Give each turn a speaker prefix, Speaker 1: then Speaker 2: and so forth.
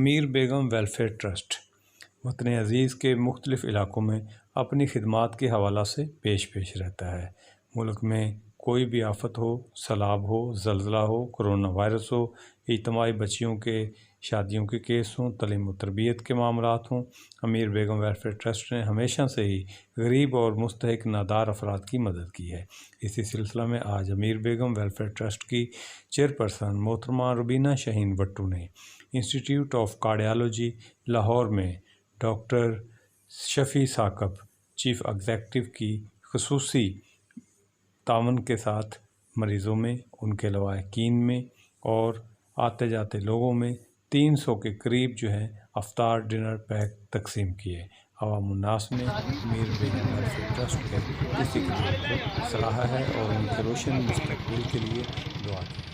Speaker 1: امیر بیگم welfare trust وطن عزیز کے مختلف علاقوں میں اپنی خدمات کے حوالہ سے پیش رہتا ہے۔ ملک میں کوئی بھی آفت ہو، سیلاب ہو، زلزلہ ہو، کرونا وائرس ہو، اجتماعی بچیوں کے شادیوں کے کیس ہوں، تعلیم و تربیت کے معاملات ہوں، امیر بیگم ویلفیئر ٹرسٹ نے ہمیشہ سے ہی غریب اور مستحق نادار افراد کی مدد کی ہے۔ اسی سلسلہ میں آج امیر بیگم ویلفیئر ٹرسٹ کی چیئرپرسن محترمہ روبینہ شاہین بٹو نے انسٹیٹیوٹ آف کارڈیالوجی لاہور میں ڈاکٹر شفیع ثاقب چیف ایگزیکٹو کی خصوصی تعاون کے ساتھ مریضوں میں، ان کے لواحقین میں اور آتے جاتے لوگوں میں 300 کے قریب افطار ڈنر پیک تقسیم کیے۔ عوام الناس نے امیر بیگم ویلفیئر ٹرسٹ کے اس اقدام کو سراہا ہے اور ان کے روشن مستقبل کے لیے دعا کی۔